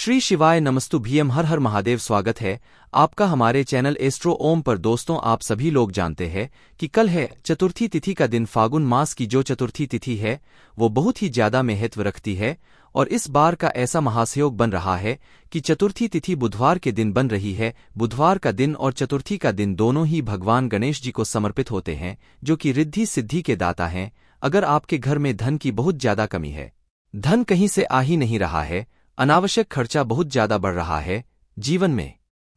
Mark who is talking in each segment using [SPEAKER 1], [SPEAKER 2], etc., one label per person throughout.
[SPEAKER 1] श्री शिवाय नमस्तुभ्यम हर हर महादेव। स्वागत है आपका हमारे चैनल एस्ट्रो ओम पर। दोस्तों, आप सभी लोग जानते हैं कि कल है चतुर्थी तिथि का दिन। फागुन मास की जो चतुर्थी तिथि है वो बहुत ही ज्यादा महत्व रखती है और इस बार का ऐसा महासयोग बन रहा है कि चतुर्थी तिथि बुधवार के दिन बन रही है। बुधवार का दिन और चतुर्थी का दिन दोनों ही भगवान गणेश जी को समर्पित होते हैं, जो कि रिद्धि सिद्धि के दाता हैं। अगर आपके घर में धन की बहुत ज्यादा कमी है, धन कहीं से आ ही नहीं रहा है, अनावश्यक खर्चा बहुत ज्यादा बढ़ रहा है, जीवन में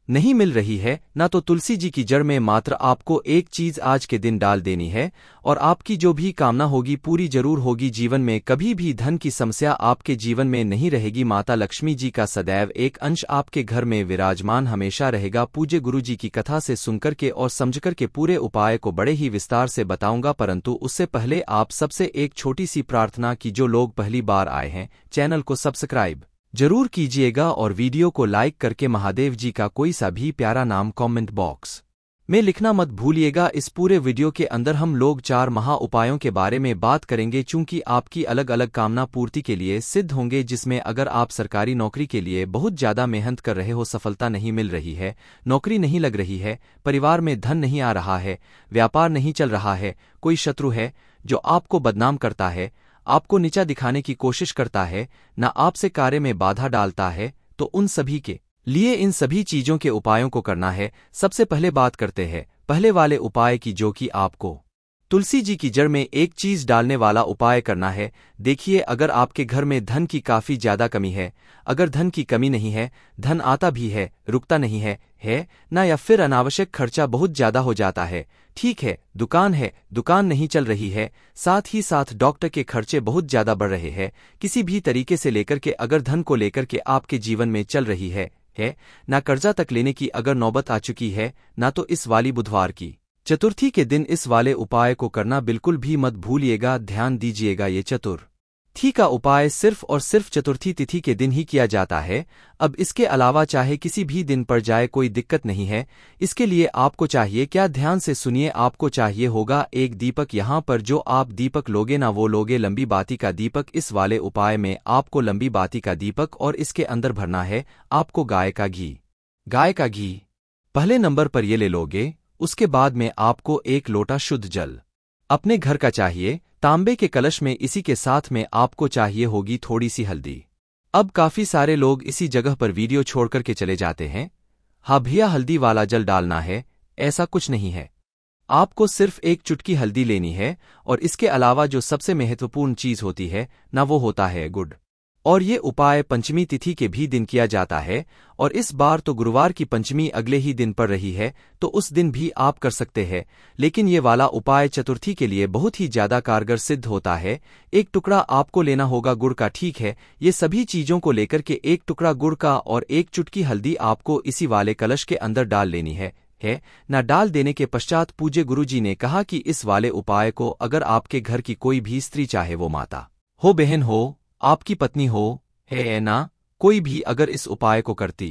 [SPEAKER 1] नहीं मिल रही है ना, तो तुलसी जी की जड़ में मात्र आपको एक चीज आज के दिन डाल देनी है और आपकी जो भी कामना होगी पूरी जरूर होगी। जीवन में कभी भी धन की समस्या आपके जीवन में नहीं रहेगी। माता लक्ष्मी जी का सदैव एक अंश आपके घर में विराजमान हमेशा रहेगा। पूज्य गुरु जी की कथा से सुनकर के और समझकर के पूरे उपाय को बड़े ही विस्तार से बताऊंगा, परंतु उससे पहले आप सबसे एक छोटी सी प्रार्थना की जो लोग पहली बार आए हैं, चैनल को सब्सक्राइब जरूर कीजिएगा और वीडियो को लाइक करके महादेव जी का कोई सा भी प्यारा नाम कमेंट बॉक्स में लिखना मत भूलिएगा। इस पूरे वीडियो के अंदर हम लोग 4 महा उपायों के बारे में बात करेंगे, चूंकि आपकी अलग अलग कामना पूर्ति के लिए सिद्ध होंगे। जिसमें अगर आप सरकारी नौकरी के लिए बहुत ज्यादा मेहनत कर रहे हो, सफलता नहीं मिल रही है, नौकरी नहीं लग रही है, परिवार में धन नहीं आ रहा है, व्यापार नहीं चल रहा है, कोई शत्रु है जो आपको बदनाम करता है, आपको नीचा दिखाने की कोशिश करता है, ना आपसे कार्य में बाधा डालता है, तो उन सभी के लिए इन सभी चीजों के उपायों को करना है। सबसे पहले बात करते हैं पहले वाले उपाय की, जो कि आपको तुलसी जी की जड़ में एक चीज डालने वाला उपाय करना है। देखिए, अगर आपके घर में धन की काफी ज्यादा कमी है, अगर धन की कमी नहीं है, धन आता भी है रुकता नहीं है ना, या फिर अनावश्यक खर्चा बहुत ज्यादा हो जाता है, ठीक है, दुकान नहीं चल रही है, साथ ही साथ डॉक्टर के खर्चे बहुत ज्यादा बढ़ रहे हैं, किसी भी तरीके से लेकर के अगर धन को लेकर के आपके जीवन में चल रही है ना, कर्जा तक लेने की अगर नौबत आ चुकी है ना, तो इस वाली बुधवार की चतुर्थी के दिन इस वाले उपाय को करना बिल्कुल भी मत भूलिएगा। ध्यान दीजिएगा, ये चतुर्थी का उपाय सिर्फ और सिर्फ चतुर्थी तिथि के दिन ही किया जाता है। अब इसके अलावा चाहे किसी भी दिन पड़ जाए कोई दिक्कत नहीं है। इसके लिए आपको चाहिए क्या, ध्यान से सुनिए, आपको चाहिए होगा एक दीपक। यहाँ पर जो आप दीपक लोगे ना, वो लोगे लंबी बाती का दीपक। इस वाले उपाय में आपको लंबी बाती का दीपक और इसके अंदर भरना है आपको गाय का घी पहले नंबर पर ये ले लोगे। उसके बाद में आपको एक लोटा शुद्ध जल अपने घर का चाहिए, तांबे के कलश में। इसी के साथ में आपको चाहिए होगी थोड़ी सी हल्दी। अब काफी सारे लोग इसी जगह पर वीडियो छोड़ करके चले जाते हैं, हाँ भैया हल्दी वाला जल डालना है, ऐसा कुछ नहीं है। आपको सिर्फ एक चुटकी हल्दी लेनी है और इसके अलावा जो सबसे महत्वपूर्ण चीज होती है ना, वो होता है गुड़। और ये उपाय पंचमी तिथि के भी दिन किया जाता है और इस बार तो गुरुवार की पंचमी अगले ही दिन पड़ रही है, तो उस दिन भी आप कर सकते हैं। लेकिन ये वाला उपाय चतुर्थी के लिए बहुत ही ज्यादा कारगर सिद्ध होता है। एक टुकड़ा आपको लेना होगा गुड़ का, ठीक है। ये सभी चीजों को लेकर के एक टुकड़ा गुड़ का और एक चुटकी हल्दी आपको इसी वाले कलश के अंदर डाल लेनी है ना। डाल देने के पश्चात पूज्य गुरु जी ने कहा कि इस वाले उपाय को अगर आपके घर की कोई भी स्त्री, चाहे वो माता हो, बहन हो, आपकी पत्नी हो है ना, कोई भी अगर इस उपाय को करती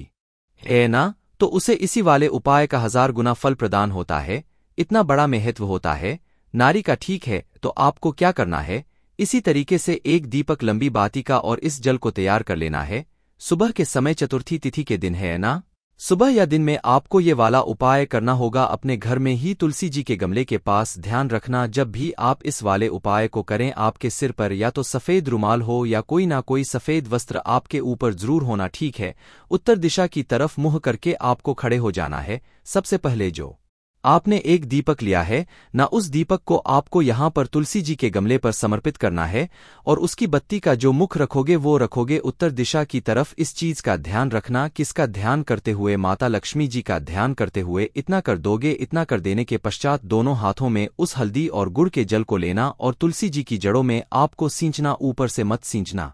[SPEAKER 1] है ना, तो उसे इसी वाले उपाय का 1000 गुना फल प्रदान होता है। इतना बड़ा महत्व होता है नारी का, ठीक है। तो आपको क्या करना है, इसी तरीके से एक दीपक लंबी बाती का और इस जल को तैयार कर लेना है। सुबह के समय चतुर्थी तिथि के दिन है ना, सुबह या दिन में आपको ये वाला उपाय करना होगा अपने घर में ही तुलसी जी के गमले के पास। ध्यान रखना, जब भी आप इस वाले उपाय को करें, आपके सिर पर या तो सफेद रुमाल हो या कोई ना कोई सफेद वस्त्र आपके ऊपर जरूर होना, ठीक है। उत्तर दिशा की तरफ मुंह करके आपको खड़े हो जाना है। सबसे पहले जो आपने एक दीपक लिया है ना, उस दीपक को आपको यहाँ पर तुलसी जी के गमले पर समर्पित करना है और उसकी बत्ती का जो मुख रखोगे वो रखोगे उत्तर दिशा की तरफ। इस चीज का ध्यान रखना, किसका ध्यान करते हुए, माता लक्ष्मी जी का ध्यान करते हुए इतना कर दोगे। इतना कर देने के पश्चात दोनों हाथों में उस हल्दी और गुड़ के जल को लेना और तुलसी जी की जड़ों में आपको सींचना, ऊपर से मत सींचना,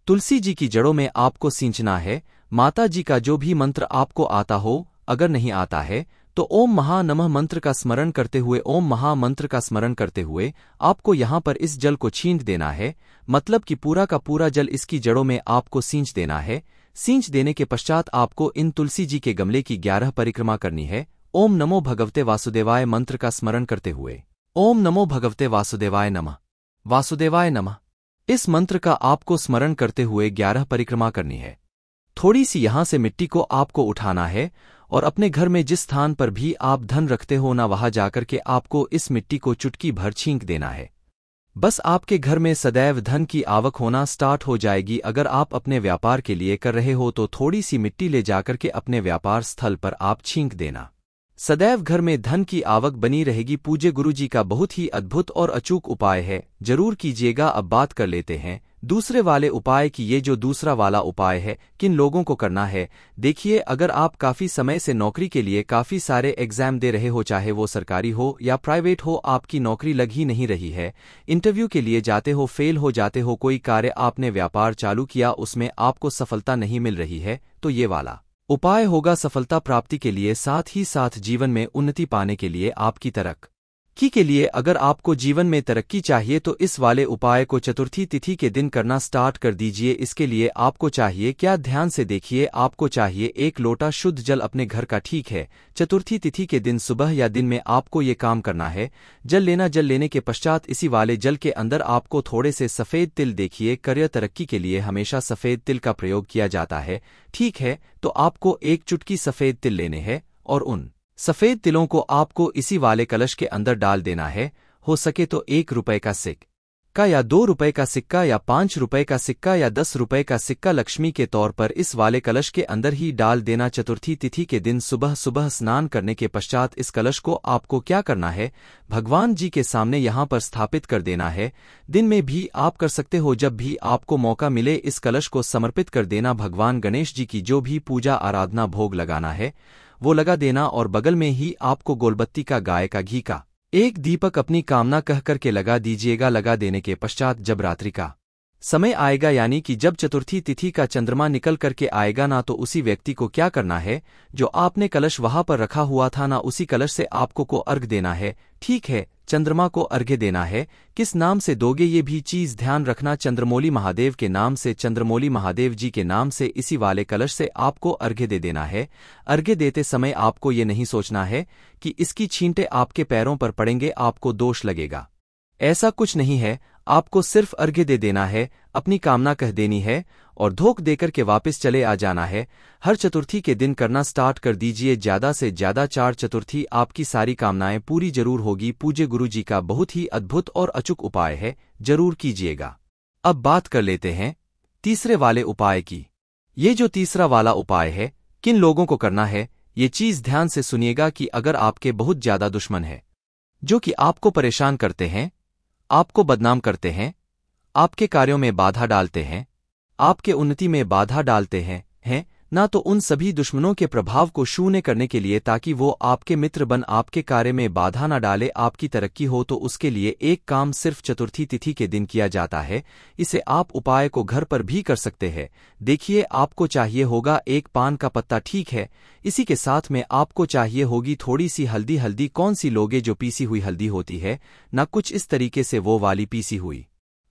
[SPEAKER 1] तुलसी जी की जड़ों में आपको सींचना है। माता जी का जो भी मंत्र आपको आता हो, अगर नहीं आता है तो ओम महा नमः मंत्र का स्मरण करते हुए, ओम महा मंत्र का स्मरण करते हुए आपको यहाँ पर इस जल को छींट देना है। मतलब कि पूरा का पूरा जल इसकी जड़ों में आपको सींच देना है। सींच देने के पश्चात आपको इन तुलसी जी के गमले की 11 परिक्रमा करनी है। ओम नमो भगवते वासुदेवाय मंत्र का स्मरण करते हुए, ओम नमो भगवते वासुदेवाय नमः, इस मंत्र का आपको स्मरण करते हुए 11 परिक्रमा करनी है। थोड़ी सी यहाँ से मिट्टी को आपको उठाना है और अपने घर में जिस स्थान पर भी आप धन रखते हो ना वहां जाकर के आपको इस मिट्टी को चुटकी भर छींक देना है। बस आपके घर में सदैव धन की आवक होना स्टार्ट हो जाएगी। अगर आप अपने व्यापार के लिए कर रहे हो तो थोड़ी सी मिट्टी ले जाकर के अपने व्यापार स्थल पर आप छींक देना। सदैव घर में धन की आवक बनी रहेगी। पूज्य गुरुजी का बहुत ही अद्भुत और अचूक उपाय है, जरूर कीजिएगा। अब बात कर लेते हैं दूसरे वाले उपाय की। ये जो दूसरा वाला उपाय है किन लोगों को करना है, देखिए। अगर आप काफी समय से नौकरी के लिए काफी सारे एग्जाम दे रहे हो, चाहे वो सरकारी हो या प्राइवेट हो, आपकी नौकरी लग ही नहीं रही है, इंटरव्यू के लिए जाते हो, फेल हो जाते हो, कोई कार्य आपने व्यापार चालू किया उसमें आपको सफलता नहीं मिल रही है, तो ये वाला उपाय होगा सफलता प्राप्ति के लिए, साथ ही साथ जीवन में उन्नति पाने के लिए, आपकी तरक्की के लिए। अगर आपको जीवन में तरक्की चाहिए तो इस वाले उपाय को चतुर्थी तिथि के दिन करना स्टार्ट कर दीजिए। इसके लिए आपको चाहिए क्या, ध्यान से देखिए। आपको चाहिए 1 लोटा शुद्ध जल अपने घर का, ठीक है। चतुर्थी तिथि के दिन सुबह या दिन में आपको ये काम करना है, जल लेना। जल लेने के पश्चात इसी वाले जल के अंदर आपको थोड़े से सफेद तिल, देखिए करियर तरक्की के लिए हमेशा सफेद तिल का प्रयोग किया जाता है, ठीक है। तो आपको 1 चुटकी सफेद तिल लेने हैं और उन सफेद तिलों को आपको इसी वाले कलश के अंदर डाल देना है। हो सके तो 1 रुपए का सिक्का या 2 रुपए का सिक्का या 5 रुपए का सिक्का या 10 रुपए का सिक्का लक्ष्मी के तौर पर इस वाले कलश के अंदर ही डाल देना। चतुर्थी तिथि के दिन सुबह सुबह स्नान करने के पश्चात इस कलश को आपको क्या करना है, भगवान जी के सामने यहाँ पर स्थापित कर देना है। दिन में भी आप कर सकते हो, जब भी आपको मौका मिले इस कलश को समर्पित कर देना। भगवान गणेश जी की जो भी पूजा आराधना भोग लगाना है वो लगा देना और बगल में ही आपको गोलबत्ती का, गाय का घी का 1 दीपक अपनी कामना कह करके लगा दीजिएगा। लगा देने के पश्चात जब रात्रि का समय आएगा, यानी कि जब चतुर्थी तिथि का चंद्रमा निकल करके आएगा ना, तो उसी व्यक्ति को क्या करना है, जो आपने कलश वहां पर रखा हुआ था ना, उसी कलश से आपको को अर्घ देना है, ठीक है। चंद्रमा को अर्घ्य देना है। किस नाम से दोगे ये भी चीज ध्यान रखना, चंद्रमौली महादेव के नाम से, चंद्रमौली महादेव जी के नाम से इसी वाले कलश से आपको अर्घ्य दे देना है। अर्घ्य देते समय आपको ये नहीं सोचना है कि इसकी छींटे आपके पैरों पर पड़ेंगे, आपको दोष लगेगा, ऐसा कुछ नहीं है। आपको सिर्फ अर्घ्य दे देना है, अपनी कामना कह देनी है और धोख देकर के वापस चले आ जाना है। हर चतुर्थी के दिन करना स्टार्ट कर दीजिए, ज्यादा से ज्यादा 4 चतुर्थी, आपकी सारी कामनाएं पूरी जरूर होगी। पूज्य गुरु जी का बहुत ही अद्भुत और अचूक उपाय है, जरूर कीजिएगा। अब बात कर लेते हैं तीसरे वाले उपाय की। ये जो तीसरा वाला उपाय है किन लोगों को करना है, ये चीज ध्यान से सुनिएगा कि अगर आपके बहुत ज्यादा दुश्मन है जो कि आपको परेशान करते हैं, आपको बदनाम करते हैं, आपके कार्यों में बाधा डालते हैं, आपके उन्नति में बाधा डालते हैं ना, तो उन सभी दुश्मनों के प्रभाव को शून्य करने के लिए, ताकि वो आपके मित्र बन आपके कार्य में बाधा न डाले, आपकी तरक्की हो, तो उसके लिए एक काम सिर्फ चतुर्थी तिथि के दिन किया जाता है। इसे आप उपाय को घर पर भी कर सकते हैं। देखिए, आपको चाहिए होगा 1 पान का पत्ता, ठीक है। इसी के साथ में आपको चाहिए होगी थोड़ी सी हल्दी। हल्दी कौन सी लोगे, जो पीसी हुई हल्दी होती है ना, कुछ इस तरीके से वो वाली पीसी हुई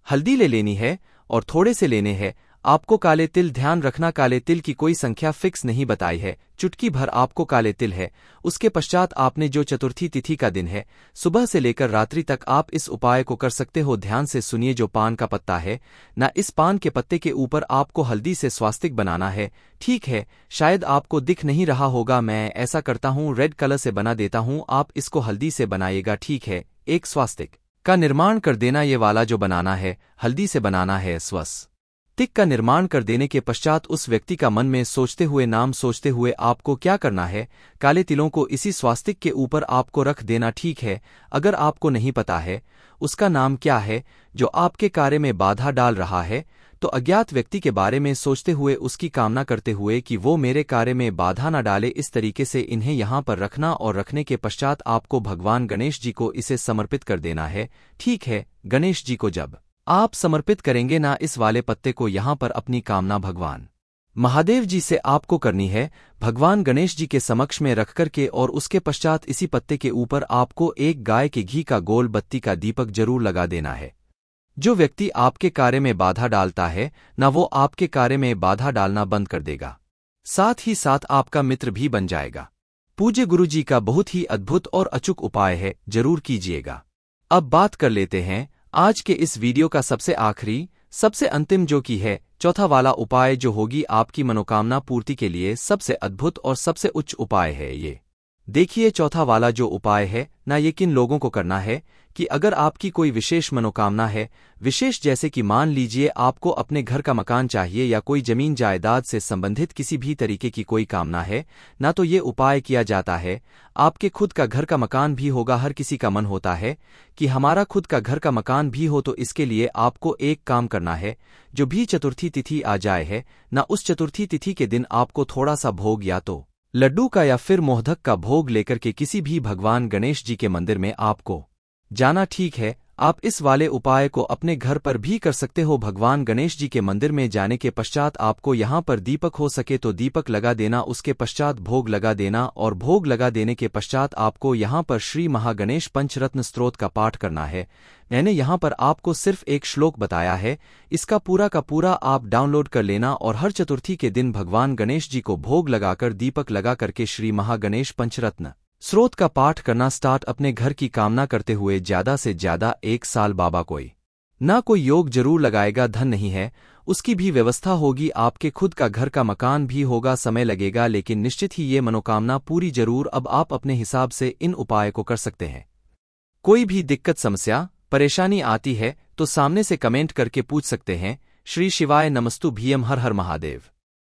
[SPEAKER 1] हल्दी ले लेनी है और थोड़े से लेने हैं आपको काले तिल। ध्यान रखना, काले तिल की कोई संख्या फिक्स नहीं बताई है, चुटकी भर आपको काले तिल है। उसके पश्चात आपने जो चतुर्थी तिथि का दिन है, सुबह से लेकर रात्रि तक आप इस उपाय को कर सकते हो। ध्यान से सुनिए, जो पान का पत्ता है ना, इस पान के पत्ते के ऊपर आपको हल्दी से स्वास्तिक बनाना है, ठीक है। शायद आपको दिख नहीं रहा होगा, मैं ऐसा करता हूँ, रेड कलर से बना देता हूँ। आप इसको हल्दी से बनाइएगा, ठीक है। एक स्वास्तिक का निर्माण कर देना, ये वाला जो बनाना है हल्दी से बनाना है। स्वस्तिक का निर्माण कर देने के पश्चात उस व्यक्ति का मन में सोचते हुए, नाम सोचते हुए आपको क्या करना है, काले तिलों को इसी स्वास्तिक के ऊपर आपको रख देना, ठीक है। अगर आपको नहीं पता है उसका नाम क्या है जो आपके कार्य में बाधा डाल रहा है, तो अज्ञात व्यक्ति के बारे में सोचते हुए, उसकी कामना करते हुए कि वो मेरे कार्य में बाधा न डाले, इस तरीके से इन्हें यहाँ पर रखना और रखने के पश्चात आपको भगवान गणेश जी को इसे समर्पित कर देना है, ठीक है। गणेश जी को जब आप समर्पित करेंगे ना, इस वाले पत्ते को यहाँ पर अपनी कामना भगवान महादेव जी से आपको करनी है, भगवान गणेश जी के समक्ष में रख करके, और उसके पश्चात इसी पत्ते के ऊपर आपको 1 गाय के घी का गोल बत्ती का दीपक जरूर लगा देना है। जो व्यक्ति आपके कार्य में बाधा डालता है ना, वो आपके कार्य में बाधा डालना बंद कर देगा, साथ ही साथ आपका मित्र भी बन जाएगा। पूज्य गुरु जी का बहुत ही अद्भुत और अचूक उपाय है, जरूर कीजिएगा। अब बात कर लेते हैं आज के इस वीडियो का सबसे आखिरी, सबसे अंतिम जो कि है चौथा वाला उपाय जो होगी आपकी मनोकामना पूर्ति के लिए सबसे अद्भुत और सबसे उच्च उपाय है ये। देखिए चौथा वाला जो उपाय है ना, ये किन लोगों को करना है कि अगर आपकी कोई विशेष मनोकामना है, विशेष जैसे कि मान लीजिए आपको अपने घर का मकान चाहिए या कोई जमीन जायदाद से संबंधित किसी भी तरीके की कोई कामना है ना, तो ये उपाय किया जाता है। आपके खुद का घर का मकान भी होगा, हर किसी का मन होता है कि हमारा खुद का घर का मकान भी हो, तो इसके लिए आपको एक काम करना है। जो भी चतुर्थी तिथि आ जाए है ना, उस चतुर्थी तिथि के दिन आपको थोड़ा सा भोग या तो लड्डू का या फिर मोदक का भोग लेकर के किसी भी भगवान गणेश जी के मंदिर में आपको जाना। ठीक है, आप इस वाले उपाय को अपने घर पर भी कर सकते हो। भगवान गणेश जी के मंदिर में जाने के पश्चात आपको यहाँ पर दीपक हो सके तो दीपक लगा देना, उसके पश्चात भोग लगा देना, और भोग लगा देने के पश्चात आपको यहाँ पर श्री महागणेश पंचरत्न स्तोत्र का पाठ करना है। मैंने यहाँ पर आपको सिर्फ एक श्लोक बताया है, इसका पूरा का पूरा आप डाउनलोड कर लेना और हर चतुर्थी के दिन भगवान गणेश जी को भोग लगाकर दीपक लगा करके श्री महागणेश पंचरत्न स्रोत का पाठ करना स्टार्ट। अपने घर की कामना करते हुए ज्यादा से ज्यादा 1 साल बाबा कोई ना कोई योग जरूर लगाएगा। धन नहीं है उसकी भी व्यवस्था होगी, आपके खुद का घर का मकान भी होगा, समय लगेगा लेकिन निश्चित ही ये मनोकामना पूरी जरूर। अब आप अपने हिसाब से इन उपाय को कर सकते हैं। कोई भी दिक्कत समस्या परेशानी आती है तो सामने से कमेंट करके पूछ सकते हैं। श्री शिवाय नमस्तु भीम, हर हर महादेव।